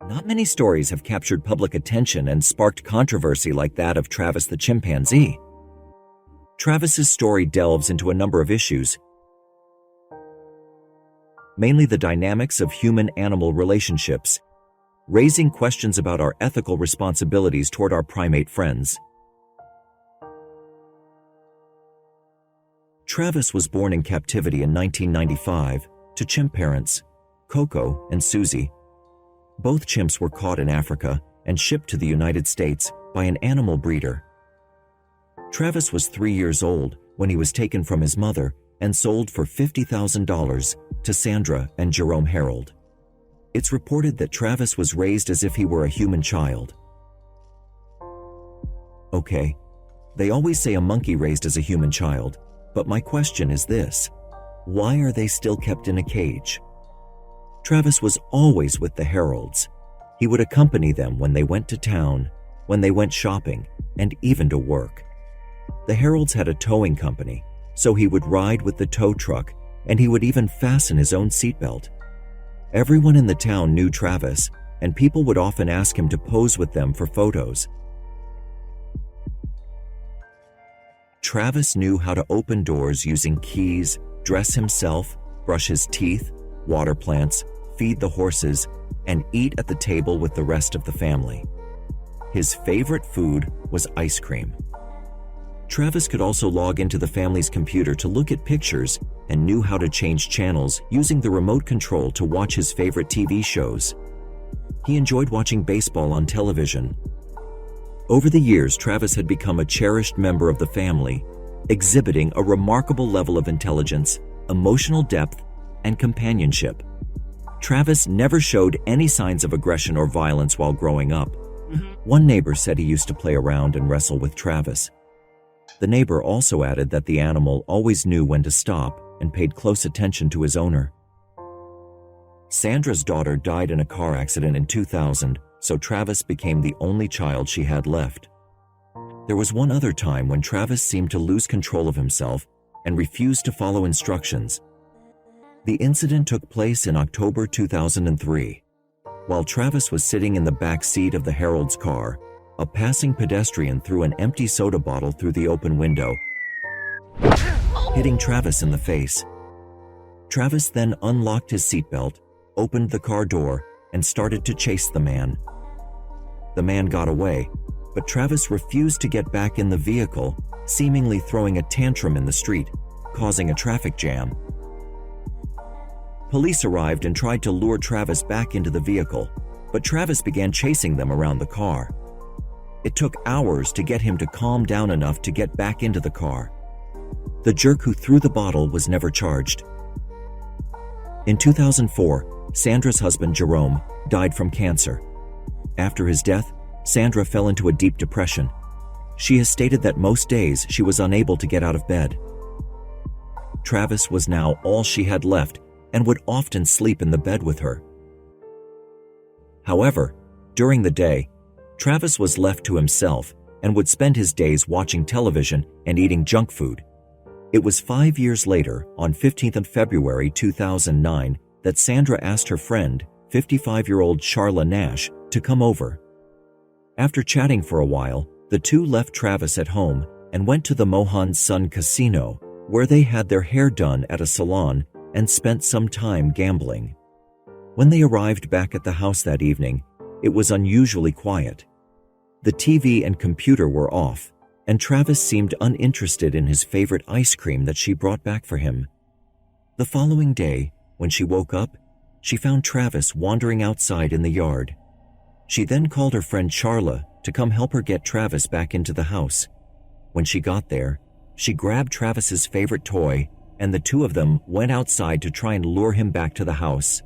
Not many stories have captured public attention and sparked controversy like that of Travis the chimpanzee. Travis's story delves into a number of issues, mainly the dynamics of human-animal relationships, raising questions about our ethical responsibilities toward our primate friends. Travis was born in captivity in 1995 to chimp parents, Coco and Susie. Both chimps were caught in Africa and shipped to the United States by an animal breeder. Travis was 3 years old when he was taken from his mother and sold for $50,000 to Sandra and Jerome Harold. It's reported that Travis was raised as if he were a human child. Okay, they always say a monkey raised as a human child, but my question is this: why are they still kept in a cage? Travis was always with the Harolds. He would accompany them when they went to town, when they went shopping, and even to work. The Harolds had a towing company, so he would ride with the tow truck, and he would even fasten his own seatbelt. Everyone in the town knew Travis, and people would often ask him to pose with them for photos. Travis knew how to open doors using keys, dress himself, brush his teeth, water plants, feed the horses, and eat at the table with the rest of the family. His favorite food was ice cream. Travis could also log into the family's computer to look at pictures and knew how to change channels using the remote control to watch his favorite TV shows. He enjoyed watching baseball on television. Over the years, Travis had become a cherished member of the family, exhibiting a remarkable level of intelligence, emotional depth, and companionship. Travis never showed any signs of aggression or violence while growing up. One neighbor said he used to play around and wrestle with Travis. The neighbor also added that the animal always knew when to stop and paid close attention to his owner. Sandra's daughter died in a car accident in 2000, so Travis became the only child she had left. There was one other time when Travis seemed to lose control of himself and refused to follow instructions. The incident took place in October 2003. While Travis was sitting in the back seat of the Harold's car, a passing pedestrian threw an empty soda bottle through the open window, hitting Travis in the face. Travis then unlocked his seatbelt, opened the car door, and started to chase the man. The man got away, but Travis refused to get back in the vehicle, seemingly throwing a tantrum in the street, causing a traffic jam. Police arrived and tried to lure Travis back into the vehicle, but Travis began chasing them around the car. It took hours to get him to calm down enough to get back into the car. The jerk who threw the bottle was never charged. In 2004, Sandra's husband, Jerome, died from cancer. After his death, Sandra fell into a deep depression. She has stated that most days she was unable to get out of bed. Travis was now all she had left and would often sleep in the bed with her. However, during the day, Travis was left to himself and would spend his days watching television and eating junk food. It was 5 years later, on 15th of February 2009, that Sandra asked her friend, 55-year-old Charla Nash, to come over. After chatting for a while, the two left Travis at home and went to the Mohan Sun Casino, where they had their hair done at a salon and spent some time gambling. When they arrived back at the house that evening, it was unusually quiet. The TV and computer were off, and Travis seemed uninterested in his favorite ice cream that she brought back for him. The following day, when she woke up, she found Travis wandering outside in the yard. She then called her friend Charla to come help her get Travis back into the house. When she got there, she grabbed Travis's favorite toy, and the two of them went outside to try and lure him back to the house.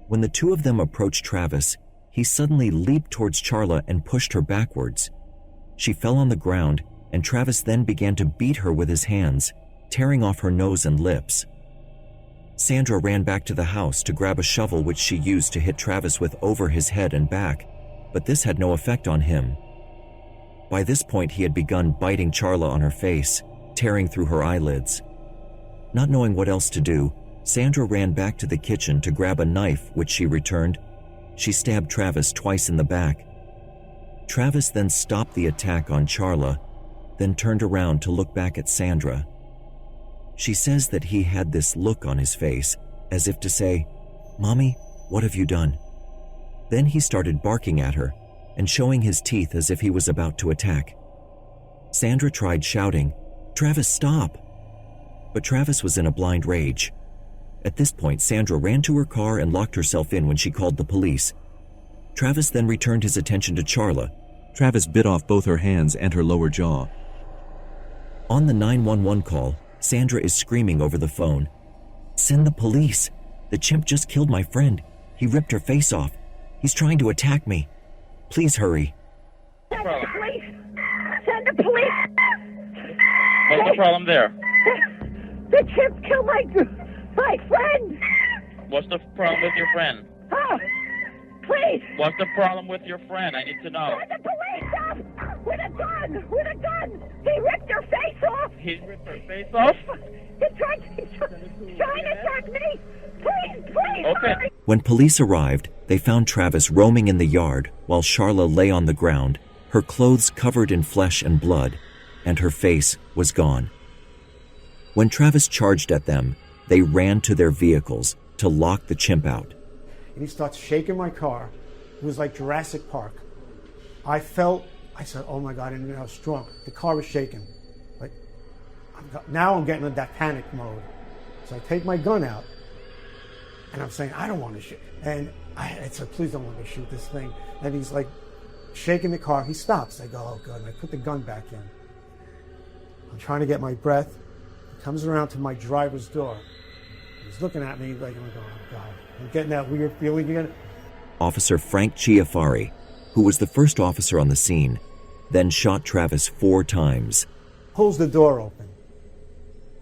When the two of them approached Travis, he suddenly leaped towards Charla and pushed her backwards. She fell on the ground, and Travis then began to beat her with his hands, tearing off her nose and lips. Sandra ran back to the house to grab a shovel which she used to hit Travis with over his head and back, but this had no effect on him. By this point, he had begun biting Charla on her face, tearing through her eyelids. Not knowing what else to do, Sandra ran back to the kitchen to grab a knife which she returned, she stabbed Travis twice in the back. Travis then stopped the attack on Charla, then turned around to look back at Sandra. She says that he had this look on his face, as if to say, "Mommy, what have you done?" Then he started barking at her and showing his teeth as if he was about to attack. Sandra tried shouting, "Travis, stop!" But Travis was in a blind rage. At this point, Sandra ran to her car and locked herself in when she called the police. Travis then returned his attention to Charla. Travis bit off both her hands and her lower jaw. On the 911 call, Sandra is screaming over the phone, "Send the police! The chimp just killed my friend. He ripped her face off. He's trying to attack me. Please hurry." Send the police! Send the police! What's the problem there? The chimp killed my friend! What's the problem with your friend? Oh, please! What's the problem with your friend? I need to know. Send the police up! With a gun! With a gun! He ripped her face off! He ripped her face off? He's trying to attack me! Please! Okay. Hurry. When police arrived, they found Travis roaming in the yard while Charla lay on the ground, her clothes covered in flesh and blood, and her face was gone. When Travis charged at them, they ran to their vehicles to lock the chimp out. And he starts shaking my car. It was like Jurassic Park. I said, oh my God, I didn't know how strong. The car was shaking. Like, now I'm getting in that panic mode. So I take my gun out, and I'm saying, I don't want to shoot. And I said, please don't let me shoot this thing. And he's like shaking the car. He stops. I go, oh God. And I put the gun back in. I'm trying to get my breath. He comes around to my driver's door. He's looking at me like, I'm going, oh God. I'm getting that weird feeling again. Officer Frank Chiafari, who was the first officer on the scene, then shot Travis 4 times. Pulls the door open.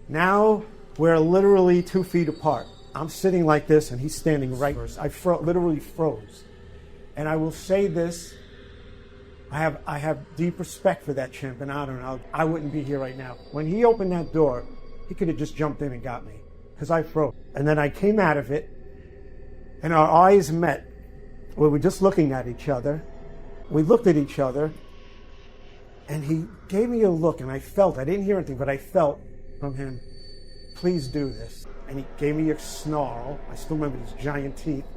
Now we're literally 2 feet apart. I'm sitting like this, and he's standing right. I literally froze. And I will say this, I have deep respect for that chimp, and I don't know, I wouldn't be here right now. When he opened that door, he could have just jumped in and got me, because I froze. And then I came out of it, and our eyes met. We were just looking at each other. We looked at each other, and he gave me a look, and I didn't hear anything, but I felt from him, please do this. And he gave me a snarl. I still remember his giant teeth,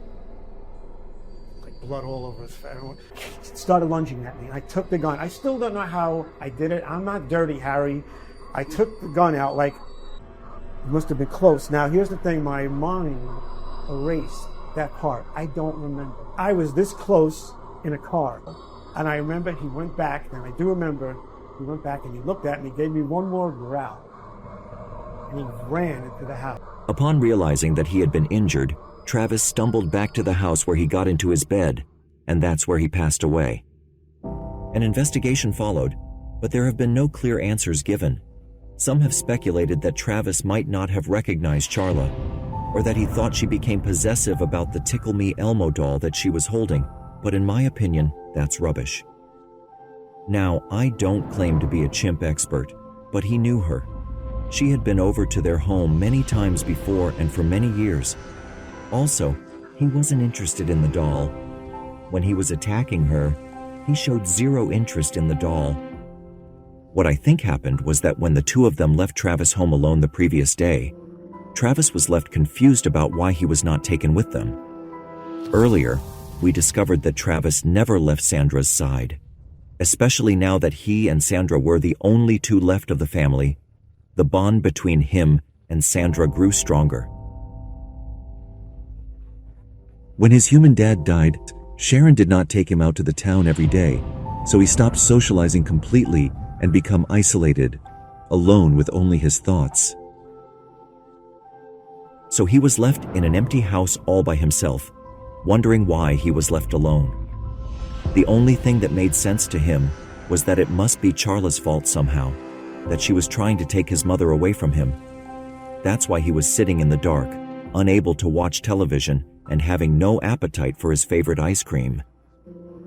like blood all over his face. He started lunging at me, and I took the gun. I still don't know how I did it. I'm not Dirty Harry. I took the gun out like it must have been close. Now, here's the thing. My mind erased that part. I don't remember. I was this close in a car, and I remember he went back, and I do remember he went back and he looked at me, gave me one more growl, and he ran into the house. Upon realizing that he had been injured, Travis stumbled back to the house where he got into his bed, and that's where he passed away. An investigation followed, but there have been no clear answers given. Some have speculated that Travis might not have recognized Charla, or that he thought she became possessive about the Tickle Me Elmo doll that she was holding, but in my opinion, that's rubbish. Now, I don't claim to be a chimp expert, but he knew her. She had been over to their home many times before and for many years. Also, he wasn't interested in the doll. When he was attacking her, he showed zero interest in the doll. What I think happened was that when the two of them left Travis home alone the previous day, Travis was left confused about why he was not taken with them. Earlier, we discovered that Travis never left Sandra's side. Especially now that he and Sandra were the only two left of the family, the bond between him and Sandra grew stronger. When his human dad died, Sharon did not take him out to the town every day, so he stopped socializing completely and became isolated, alone with only his thoughts. So he was left in an empty house all by himself, wondering why he was left alone. The only thing that made sense to him was that it must be Charla's fault somehow, that she was trying to take his mother away from him. That's why he was sitting in the dark, unable to watch television and having no appetite for his favorite ice cream.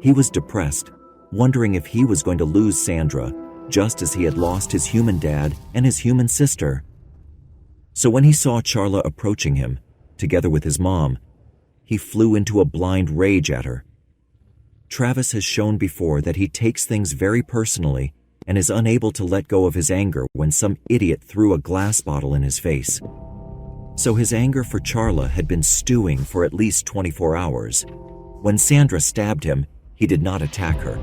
He was depressed, wondering if he was going to lose Sandra, just as he had lost his human dad and his human sister. So when he saw Charla approaching him, together with his mom, he flew into a blind rage at her. Travis has shown before that he takes things very personally and is unable to let go of his anger when some idiot threw a glass bottle in his face. So his anger for Charla had been stewing for at least 24 hours. When Sandra stabbed him, he did not attack her.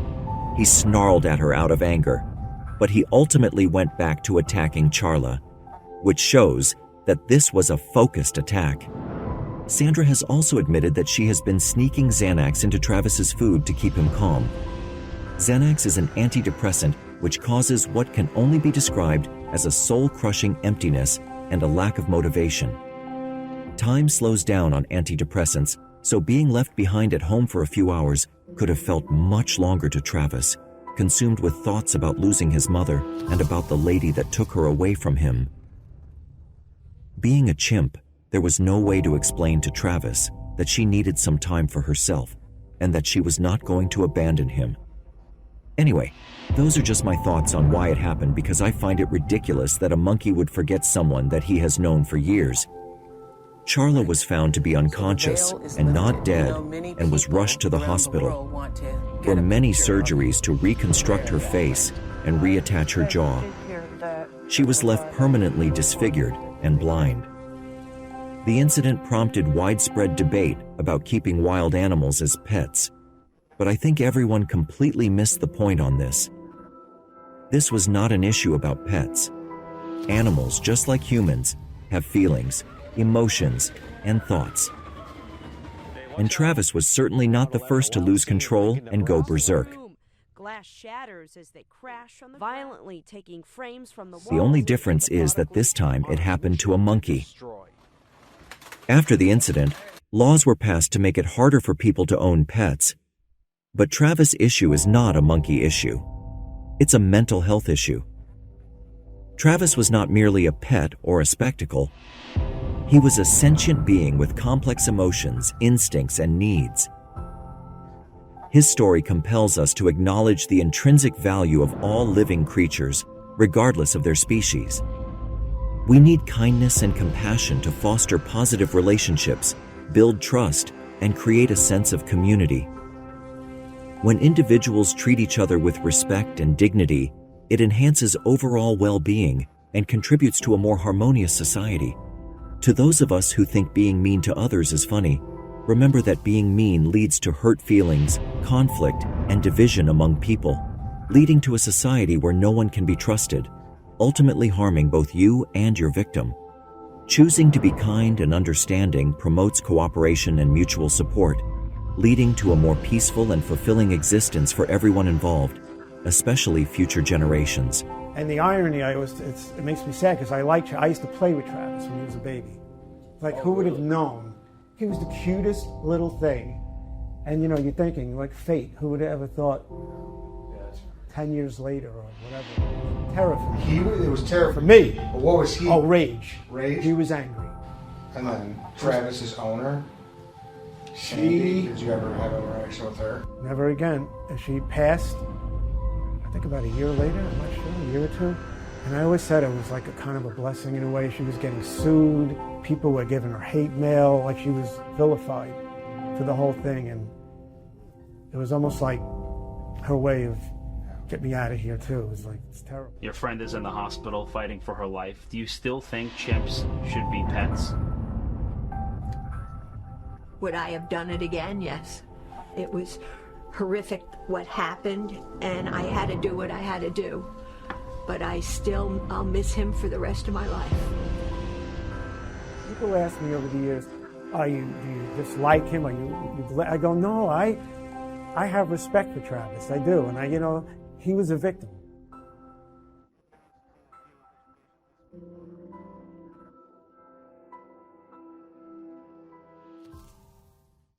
He snarled at her out of anger, but he ultimately went back to attacking Charla, which shows that this was a focused attack. Sandra has also admitted that she has been sneaking Xanax into Travis's food to keep him calm. Xanax is an antidepressant which causes what can only be described as a soul-crushing emptiness and a lack of motivation. Time slows down on antidepressants, so being left behind at home for a few hours could have felt much longer to Travis, consumed with thoughts about losing his mother and about the lady that took her away from him. Being a chimp, there was no way to explain to Travis that she needed some time for herself and that she was not going to abandon him. Anyway, those are just my thoughts on why it happened, because I find it ridiculous that a monkey would forget someone that he has known for years. Charla was found to be unconscious and not dead and was rushed to the hospital for many surgeries to reconstruct her face and reattach her jaw. She was left permanently disfigured and blind. The incident prompted widespread debate about keeping wild animals as pets, but I think everyone completely missed the point on this. This was not an issue about pets. Animals, just like humans, have feelings, emotions, and thoughts. And Travis was certainly not the first to lose control and go berserk. Glass shatters as they crash on the violently taking frames from the The only difference is that this time it happened to a monkey. After the incident, laws were passed to make it harder for people to own pets. But Travis' issue is not a monkey issue. It's a mental health issue. Travis was not merely a pet or a spectacle. He was a sentient being with complex emotions, instincts, and needs. His story compels us to acknowledge the intrinsic value of all living creatures, regardless of their species. We need kindness and compassion to foster positive relationships, build trust, and create a sense of community. When individuals treat each other with respect and dignity, it enhances overall well-being and contributes to a more harmonious society. To those of us who think being mean to others is funny, remember that being mean leads to hurt feelings, conflict, and division among people, leading to a society where no one can be trusted, ultimately harming both you and your victim. Choosing to be kind and understanding promotes cooperation and mutual support, leading to a more peaceful and fulfilling existence for everyone involved, especially future generations. And the irony, it makes me sad because I used to play with Travis when he was a baby. Like, who would have known? He was the cutest little thing. And you know, you're thinking, like, fate, who would have ever thought 10 years later or whatever? Terrifying. It was terrible. For me. But what was he? Oh, rage. Rage? He was angry. And then Travis's owner? Did you ever have an interaction with her? Never again. And she passed, I think about a year later, I'm not sure, a year or two. And I always said it was like a kind of a blessing in a way. She was getting sued. People were giving her hate mail, like she was vilified for the whole thing. And it was almost like her way of get me out of here too. It was like, it's terrible. Your friend is in the hospital fighting for her life. Do you still think chimps should be pets? Would I have done it again? Yes. It was horrific what happened, and I had to do what I had to do. But I'll miss him for the rest of my life. People ask me over the years, do you dislike him? I go, no, I have respect for Travis. I do. And he was a victim.